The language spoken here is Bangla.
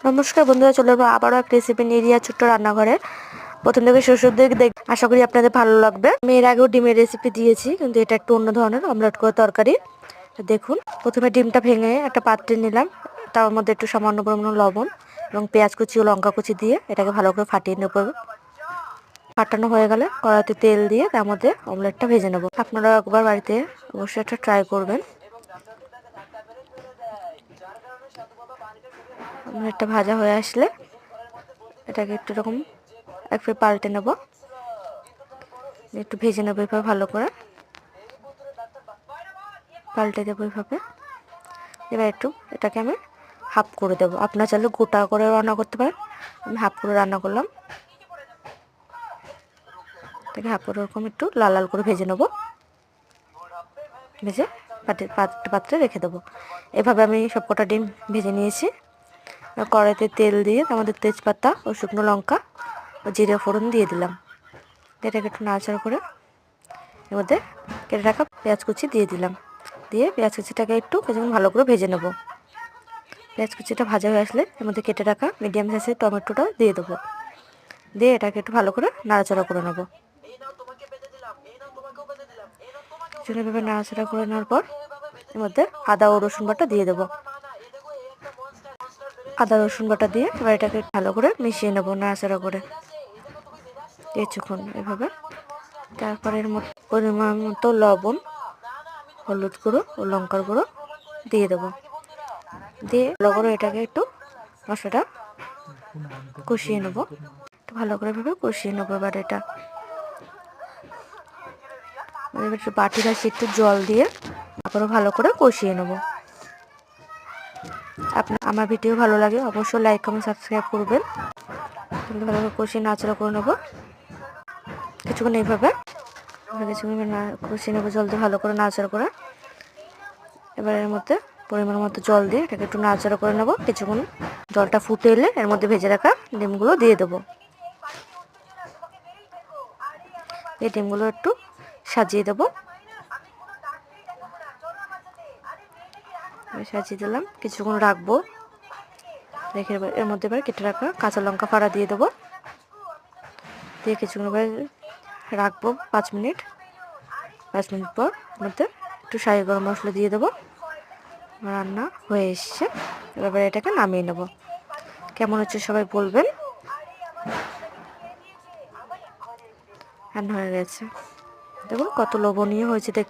নমস্কার বন্ধুরা, চলে যাবো আবারও এক রেসিপি নিয়ে রিয়া ছোট্ট রান্নাঘরে। প্রথম থেকে শেষ অবধি আশা করি আপনাদের ভালো লাগবে। আমি এর আগেও ডিমের রেসিপি দিয়েছি, কিন্তু এটা একটু অন্য ধরনের অমলেট করে তরকারি। দেখুন, প্রথমে ডিমটা ভেঙে একটা পাত্রে নিলাম, তার মধ্যে একটু সামান্য পরিমাণ লবণ এবং পেঁয়াজ কুচি ও লঙ্কা কুচি দিয়ে এটাকে ভালো করে ফাটিয়ে নেব। ফাটানো হয়ে গেলে কড়াইতে তেল দিয়ে তার মধ্যে অমলেটটা ভেজে নেব। আপনারা একবার বাড়িতে অবশ্যই একটা ট্রাই করবেন। অমলেটটা ভাজা হয়ে আসলে এটাকে একটু এরকম একটু পাল্টে নেব, একটু ভেজে নেবো এভাবে ভালো করে, পাল্টে দেবো এভাবে। এবার একটু এটাকে আমি হাফ করে দেবো। আপনারা চাইলে গোটা করে রান্না করতে পারেন, আমি হাফ করে রান্না করলাম। এটাকে হাফ করে এরকম একটু লাল লাল করে ভেজে নেবো, ভেজে পাত্রে রেখে দেবো। এভাবে আমি সবকটা ডিম ভেজে নিয়েছি। কড়াইতে তেল দিয়ে আমাদের তেজপাতা ও শুকনো লঙ্কা ও জিরে ফোড়ন দিয়ে দিলাম। এটাকে একটু নাড়াচাড়া করে এর মধ্যে কেটে রাখা পেঁয়াজ কুচি দিয়ে দিলাম। দিয়ে পেঁয়াজ কুচিটাকে একটু কিছুক্ষণ ভালো করে ভেজে নেব। পেঁয়াজ কুচিটা ভাজা হয়ে আসলে এর মধ্যে কেটে রাখা মিডিয়াম সাইজের টমেটোটা দিয়ে দেবো। দিয়ে এটাকে একটু ভালো করে নাড়াচাড়া করে নেব। এভাবে নাড়াচাড়া করে নেওয়ার পর এর মধ্যে আদা ও রসুন বাটা দিয়ে দেবো। আদা রসুন বাটা দিয়ে এবার এটাকে ভালো করে মিশিয়ে নেবো নাড়াচাড়া করে কিছুক্ষণ এভাবে। তারপরে এর মধ্যে পরিমাণ মতো লবণ, হলুদ গুঁড়ো ও লঙ্কার গুঁড়ো দিয়ে দেবো। দিয়ে ভালো করে এটাকে একটু মশলাটা কষিয়ে নেবো, ভালো করে এভাবে কষিয়ে নেবো। এবার এটা একটু বাটি রাখি, একটু জল দিয়ে আবারও ভালো করে কষিয়ে নেবো। আমার ভিডিও ভালো লাগে অবশ্যই লাইক কমেন্ট সাবস্ক্রাইব করবেন। ভালো করে কষিয়ে নাড়াচাড়া করে নেবো কিছুক্ষণ এইভাবে। কিছুক্ষণ কষিয়ে নেবো জল দিয়ে ভালো করে নাড়াচাড়া করে। এবার এর মধ্যে পরিমাণ মতো জল দিয়ে এটাকে একটু নাড়াচাড়া করে নেবো কিছুক্ষণ। জলটা ফুটে এলে এর মধ্যে ভেজে রাখা ডিমগুলো দিয়ে দেবো। এই ডিমগুলো একটু সাজিয়ে দেবো, সাজিয়ে দিলাম, কিছুক্ষণ রাখবো রেখে। এর মধ্যে এবার কেটে রাখা কাঁচা লঙ্কা ফাড়া দিয়ে দেবো, দিয়ে কিছুক্ষণ এবার রাখবো 5 মিনিট। 5 মিনিট পর মধ্যে একটু শাহি গরম মশলা দিয়ে দেবো। রান্না হয়ে এসছে, এবার এটাকে নামিয়ে নেব। কেমন হচ্ছে সবাই বলবেন। রান্না হয়ে গেছে, দেখুন কত লোভনীয় হয়েছে দেখতে।